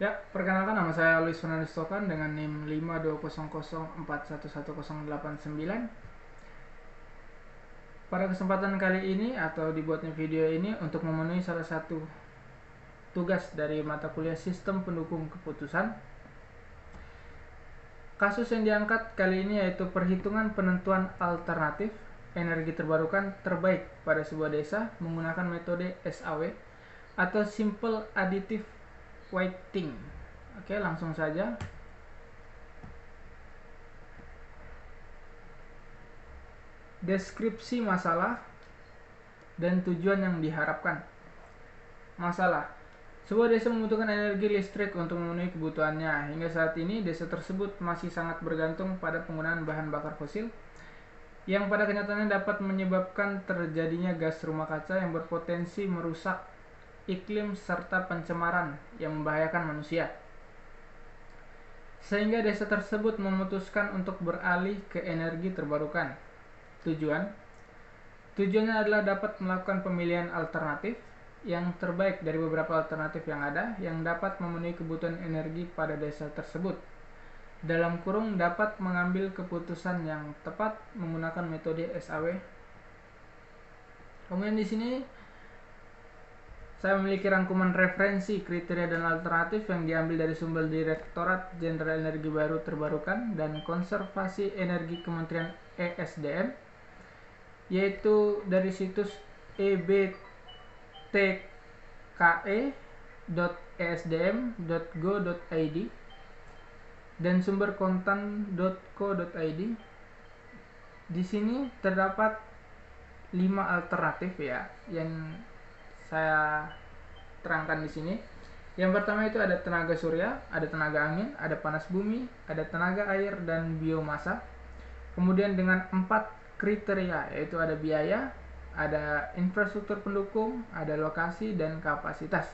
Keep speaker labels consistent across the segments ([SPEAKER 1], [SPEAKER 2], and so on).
[SPEAKER 1] Ya, perkenalkan nama saya Luis Fernandes Tokan dengan NIM 52004111089. Pada kesempatan kali ini atau dibuatnya video ini untuk memenuhi salah satu tugas dari mata kuliah Sistem Pendukung Keputusan. Kasus yang diangkat kali ini yaitu perhitungan penentuan alternatif energi terbarukan terbaik pada sebuah desa menggunakan metode SAW atau Simple Additive Weighting. Oke, langsung saja. Deskripsi masalah dan tujuan yang diharapkan. Masalah: sebuah desa membutuhkan energi listrik untuk memenuhi kebutuhannya. Hingga saat ini, desa tersebut masih sangat bergantung pada penggunaan bahan bakar fosil yang pada kenyataannya dapat menyebabkan terjadinya gas rumah kaca yang berpotensi merusak iklim serta pencemaran yang membahayakan manusia. Sehingga desa tersebut memutuskan untuk beralih ke energi terbarukan. Tujuannya adalah dapat melakukan pemilihan alternatif yang terbaik dari beberapa alternatif yang ada yang dapat memenuhi kebutuhan energi pada desa tersebut. Dalam kurung, dapat mengambil keputusan yang tepat menggunakan metode SAW. Kemudian di sini saya memiliki rangkuman referensi, kriteria, dan alternatif yang diambil dari sumber Direktorat Jenderal Energi Baru Terbarukan dan Konservasi Energi Kementerian ESDM, yaitu dari situs ebtke.esdm.go.id dan sumber kontan.co.id. Di sini terdapat 5 alternatif ya yang saya terangkan di sini. Yang pertama itu ada tenaga surya, ada tenaga angin, ada panas bumi, ada tenaga air, dan biomasa. Kemudian dengan 4 kriteria, yaitu ada biaya, ada infrastruktur pendukung, ada lokasi, dan kapasitas.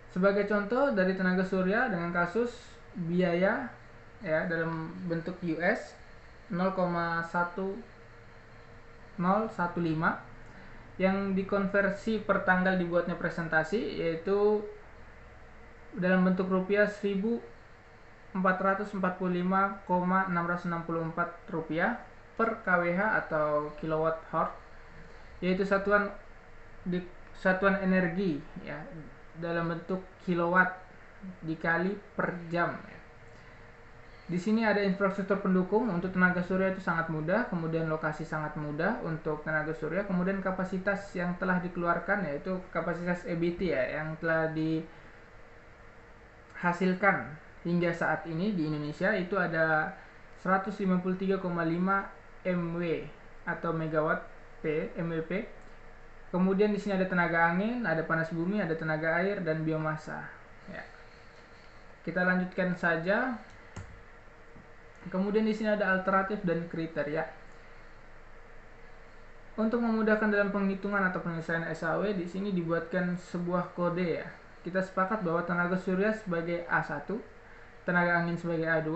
[SPEAKER 1] Sebagai contoh dari tenaga surya dengan kasus biaya ya dalam bentuk US 0,1015 yang dikonversi per tanggal dibuatnya presentasi, yaitu dalam bentuk rupiah 1.445,664 rupiah per kWh atau kilowatt hour, yaitu satuan energi ya dalam bentuk kilowatt dikali per jam. Di sini ada infrastruktur pendukung. Untuk tenaga surya itu sangat mudah, kemudian lokasi sangat mudah untuk tenaga surya, kemudian kapasitas yang telah dikeluarkan yaitu kapasitas EBT ya yang telah dihasilkan hingga saat ini di Indonesia itu ada 153,5 MW atau megawatt MWP. Kemudian di sini ada tenaga angin, ada panas bumi, ada tenaga air, dan biomasa. Ya. Kita lanjutkan saja. Kemudian di sini ada alternatif dan kriteria. Untuk memudahkan dalam penghitungan atau penyelesaian SAW, di sini dibuatkan sebuah kode ya. Kita sepakat bahwa tenaga surya sebagai A1, tenaga angin sebagai A2,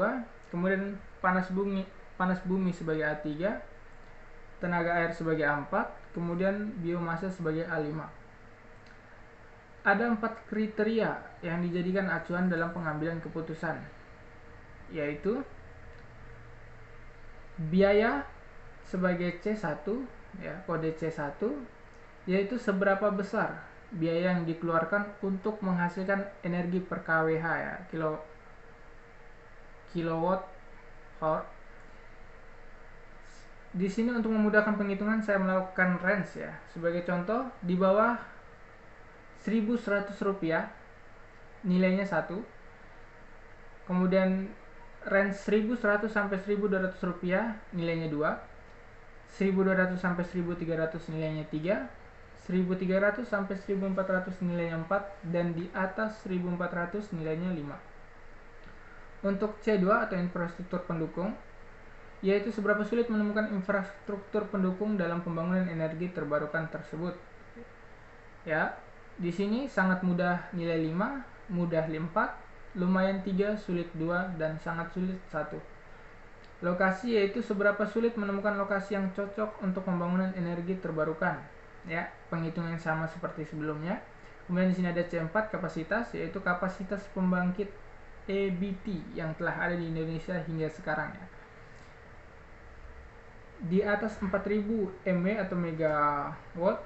[SPEAKER 1] kemudian panas bumi sebagai A3, tenaga air sebagai A4, kemudian biomasa sebagai A5. Ada 4 kriteria yang dijadikan acuan dalam pengambilan keputusan, yaitu biaya sebagai C1 ya, kode C1, yaitu seberapa besar biaya yang dikeluarkan untuk menghasilkan energi per kWh ya, kilowatt hour. Di sini untuk memudahkan penghitungan saya melakukan range ya. Sebagai contoh, di bawah 1.100 rupiah nilainya 1. Kemudian range 1.100 sampai 1.200 rupiah nilainya 2. 1.200 sampai 1.300 nilainya 3. 1.300 sampai 1.400 nilainya 4, dan di atas 1.400 nilainya 5. Untuk C2 atau infrastruktur pendukung, yaitu seberapa sulit menemukan infrastruktur pendukung dalam pembangunan energi terbarukan tersebut. Ya, di sini sangat mudah nilai 5, mudah 4, lumayan 3, sulit 2, dan sangat sulit 1. Lokasi yaitu seberapa sulit menemukan lokasi yang cocok untuk pembangunan energi terbarukan. Ya, penghitungan sama seperti sebelumnya. Kemudian di sini ada C4 kapasitas, yaitu kapasitas pembangkit EBT yang telah ada di Indonesia hingga sekarang ya. Di atas 4000 MW atau megawatt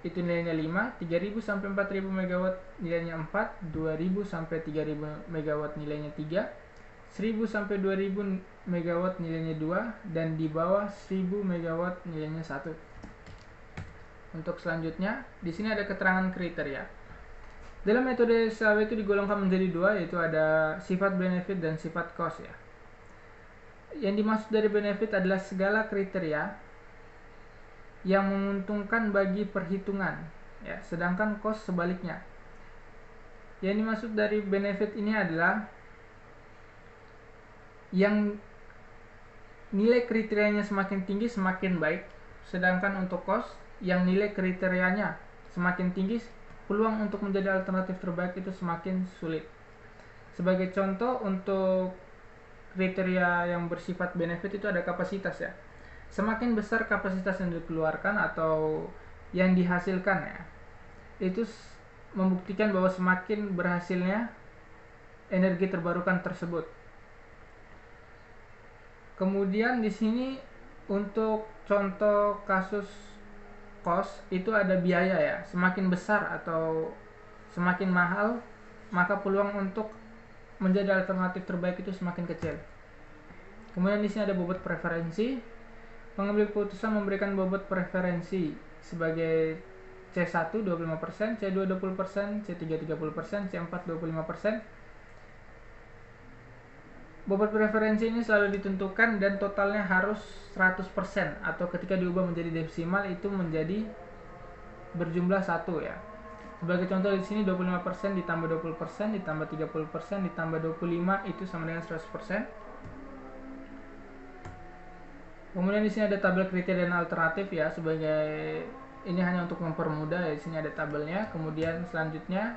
[SPEAKER 1] itu nilainya 5, 3000 sampai 4000 megawatt nilainya 4, 2000 sampai 3000 megawatt nilainya 3, 1000 sampai 2000 megawatt nilainya 2, dan di bawah 1000 megawatt nilainya 1. Untuk selanjutnya, di sini ada keterangan kriteria. Dalam metode SAW itu digolongkan menjadi dua, yaitu ada sifat benefit dan sifat cost ya. Yang dimaksud dari benefit adalah segala kriteria yang menguntungkan bagi perhitungan ya, sedangkan cost sebaliknya. Yang dimaksud dari benefit ini adalah yang nilai kriterianya semakin tinggi semakin baik, sedangkan untuk cost yang nilai kriterianya semakin tinggi, peluang untuk menjadi alternatif terbaik itu semakin sulit. Sebagai contoh, untuk kriteria yang bersifat benefit itu ada kapasitas ya. Semakin besar kapasitas yang dikeluarkan atau yang dihasilkan ya, itu membuktikan bahwa semakin berhasilnya energi terbarukan tersebut. Kemudian di sini untuk contoh kasus cost itu ada biaya ya. Semakin besar atau semakin mahal, maka peluang untuk menjadi alternatif terbaik itu semakin kecil. Kemudian di sini ada bobot preferensi. Pengambil keputusan memberikan bobot preferensi sebagai C1 25%, C2 20%, C3 30%, C4 25%. Bobot preferensi ini selalu ditentukan dan totalnya harus 100%, atau ketika diubah menjadi desimal itu menjadi berjumlah 1 ya. Sebagai contoh di sini 25% ditambah 20% ditambah 30% ditambah 25 itu sama dengan 100%. Kemudian di sini ada tabel kriteria dan alternatif ya, sebagai ini hanya untuk mempermudah ya. Di sini ada tabelnya. Kemudian selanjutnya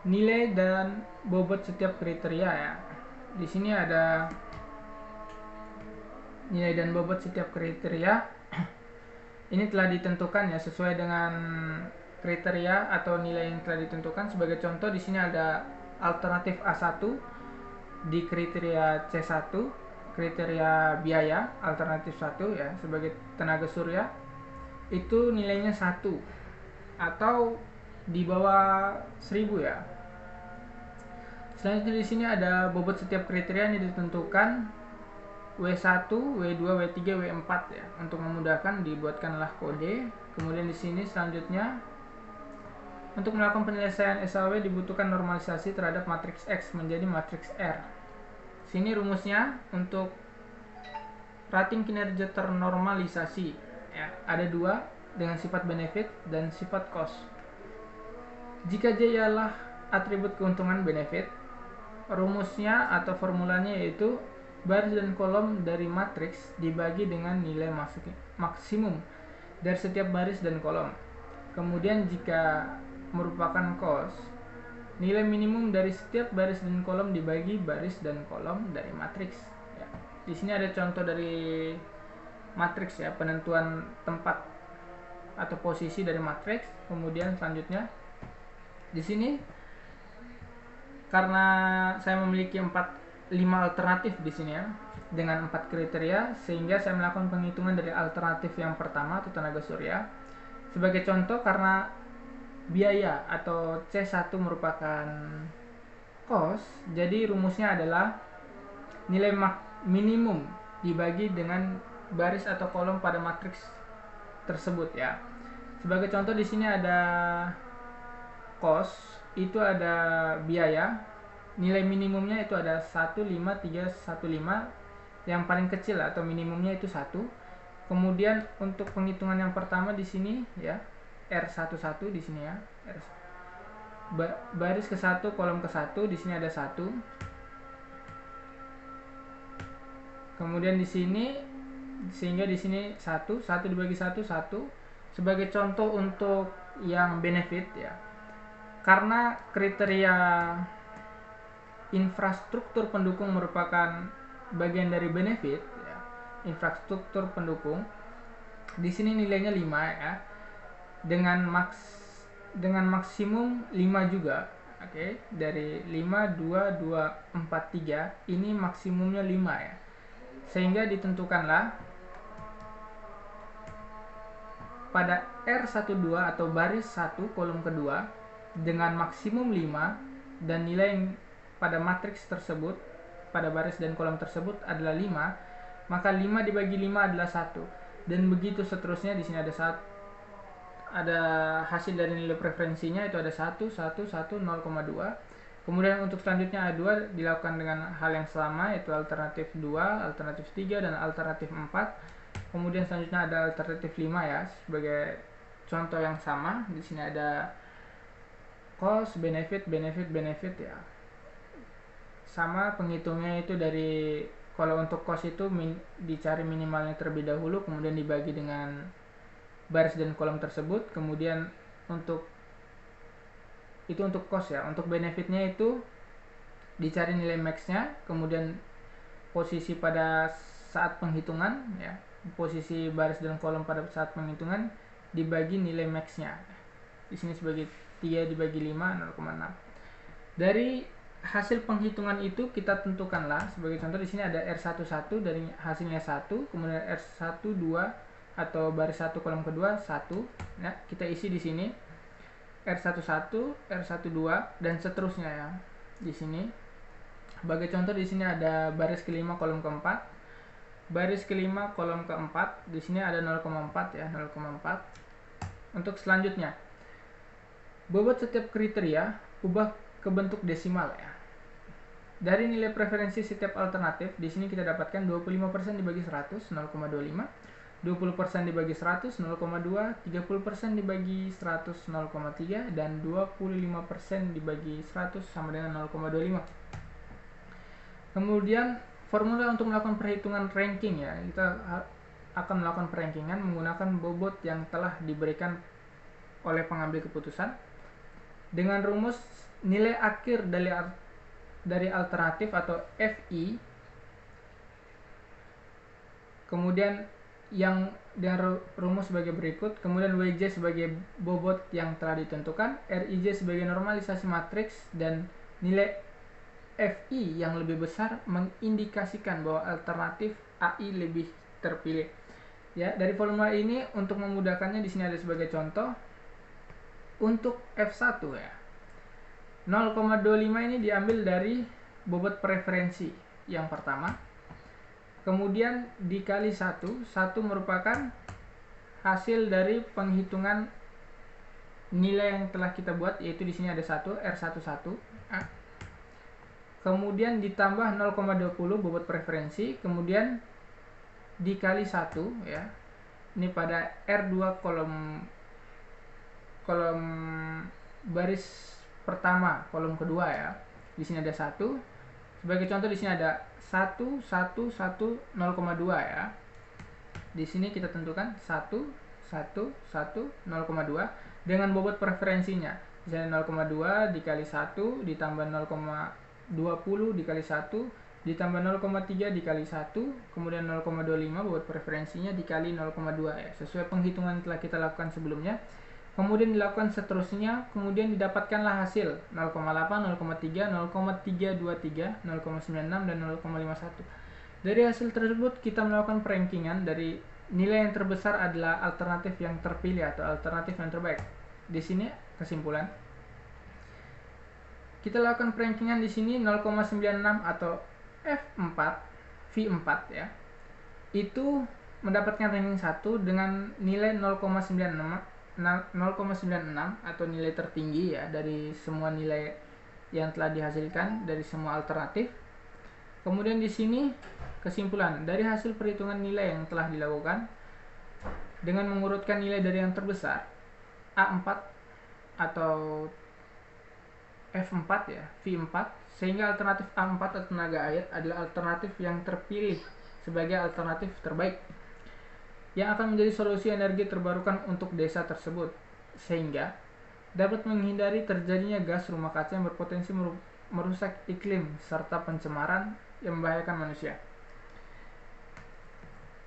[SPEAKER 1] nilai dan bobot setiap kriteria ya. Di sini ada nilai dan bobot setiap kriteria. Ini telah ditentukan ya sesuai dengan kriteria atau nilai yang telah ditentukan. Sebagai contoh di sini ada alternatif A1 di kriteria C1, kriteria biaya alternatif 1 ya, sebagai tenaga surya itu nilainya 1 atau di bawah 1000 ya. Selanjutnya di sini ada bobot setiap kriteria yang ditentukan W1, W2, W3, W4 ya. Untuk memudahkan dibuatkanlah kode. Kemudian di sini selanjutnya untuk melakukan penyelesaian SAW dibutuhkan normalisasi terhadap matriks X menjadi matriks R. Sini rumusnya untuk rating kinerja ternormalisasi ya. Ada dua dengan sifat benefit dan sifat cost. Jika J ialah atribut keuntungan benefit, rumusnya atau formulanya yaitu baris dan kolom dari matriks dibagi dengan nilai maksimum dari setiap baris dan kolom. Kemudian jika merupakan cost, nilai minimum dari setiap baris dan kolom dibagi baris dan kolom dari matriks ya. Di sini ada contoh dari matriks ya, penentuan tempat atau posisi dari matriks. Kemudian selanjutnya di sini karena saya memiliki 5 alternatif di sini ya, dengan 4 kriteria, sehingga saya melakukan penghitungan dari alternatif yang pertama atau tenaga surya. Sebagai contoh, karena biaya atau C1 merupakan cost, jadi rumusnya adalah nilai minimum dibagi dengan baris atau kolom pada matriks tersebut ya. Sebagai contoh di sini ada cost, itu ada biaya, nilai minimumnya itu ada 15315, yang paling kecil atau minimumnya itu 1. Kemudian untuk penghitungan yang pertama di sini ya, R11 di sini ya, baris ke 1 kolom ke 1, di sini ada 1. Kemudian di sini, sehingga di sini 1 dibagi 1 1. Sebagai contoh untuk yang benefit ya, karena kriteria infrastruktur pendukung merupakan bagian dari benefit ya, infrastruktur pendukung di sini nilainya 5 ya, dengan dengan maksimum 5 juga. Oke, dari 5, 2, 2, 4, 3 ini maksimumnya 5 ya. Sehingga ditentukanlah pada R12 atau baris 1 kolom kedua dengan maksimum 5 dan nilai yang pada matriks tersebut pada baris dan kolom tersebut adalah 5, maka 5 dibagi 5 adalah 1. Dan begitu seterusnya. Di sini ada hasil dari nilai preferensinya, itu ada 1, 1, 1, 0,2. Kemudian untuk selanjutnya A2 dilakukan dengan hal yang sama, yaitu alternatif 2, alternatif 3, dan alternatif 4. Kemudian selanjutnya ada alternatif 5 ya, sebagai contoh yang sama. Di sini ada cost, benefit, benefit, benefit ya. Sama penghitungnya itu dari, kalau untuk cost itu dicari minimalnya terlebih dahulu, kemudian dibagi dengan baris dan kolom tersebut. Kemudian untuk cost ya. Untuk benefitnya itu dicari nilai maxnya, kemudian posisi pada saat penghitungan ya, posisi baris dan kolom pada saat penghitungan dibagi nilai maxnya. Di sini sebagai 3 dibagi 5, 0,6. Dari hasil penghitungan itu kita tentukanlah, sebagai contoh di sini ada R11 dari hasilnya 1, kemudian R12 atau baris 1 kolom kedua 1 ya, kita isi di sini R11, R12 dan seterusnya ya. Di sini sebagai contoh di sini ada baris kelima kolom keempat, baris kelima kolom keempat, di sini ada 0,4 ya, 0,4. Untuk selanjutnya, bobot setiap kriteria ubah ke bentuk desimal ya. Dari nilai preferensi setiap alternatif, di sini kita dapatkan 25% dibagi 100, 0,25, 20% dibagi 100, 0,2, 30% dibagi 100, 0,3, dan 25% dibagi 100 sama dengan 0,25. Kemudian formula untuk melakukan perhitungan ranking ya, kita akan melakukan perankingan menggunakan bobot yang telah diberikan oleh pengambil keputusan dengan rumus nilai akhir dari alternatif atau FI, kemudian yang dengan rumus sebagai berikut, kemudian WJ sebagai bobot yang telah ditentukan, RIJ sebagai normalisasi matriks, dan nilai FI yang lebih besar mengindikasikan bahwa alternatif AI lebih terpilih. Ya, dari formula ini untuk memudahkannya di sini ada sebagai contoh. Untuk F1 ya, 0,25 ini diambil dari bobot preferensi yang pertama, kemudian dikali 1 merupakan hasil dari penghitungan nilai yang telah kita buat, yaitu di sini ada 1 R11, kemudian ditambah 0,20 bobot preferensi, kemudian dikali 1 ya, ini pada R2 kolom baris pertama kolom kedua ya. Di sini ada 1. Sebagai contoh di sini ada 1, 1, 1, 0,2 ya. Di sini kita tentukan 1, 1, 1, 0,2 dengan bobot preferensinya. Misalnya 0,2 dikali 1 ditambah 0,20 dikali 1 ditambah 0,3 dikali 1, kemudian 0,25 bobot preferensinya dikali 0,2 ya, sesuai penghitungan yang telah kita lakukan sebelumnya. Kemudian dilakukan seterusnya, kemudian didapatkanlah hasil 0,8, 0,3, 0,323, 0,96, dan 0,51. Dari hasil tersebut kita melakukan perankingan dari nilai yang terbesar adalah alternatif yang terpilih atau alternatif yang terbaik. Di sini kesimpulan. Kita lakukan perankingan di sini 0,96 atau F4, V4 ya. Itu mendapatkan ranking 1 dengan nilai 0,96 atau nilai tertinggi ya dari semua nilai yang telah dihasilkan dari semua alternatif. Kemudian di sini kesimpulan dari hasil perhitungan nilai yang telah dilakukan dengan mengurutkan nilai dari yang terbesar A4 atau F4 ya, V4, sehingga alternatif A4 atau tenaga air adalah alternatif yang terpilih sebagai alternatif terbaik yang akan menjadi solusi energi terbarukan untuk desa tersebut, sehingga dapat menghindari terjadinya gas rumah kaca yang berpotensi merusak iklim serta pencemaran yang membahayakan manusia.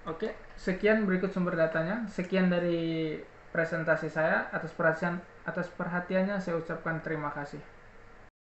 [SPEAKER 1] Oke, sekian berikut sumber datanya. Sekian dari presentasi saya. Atas perhatian Atas perhatiannya saya ucapkan terima kasih.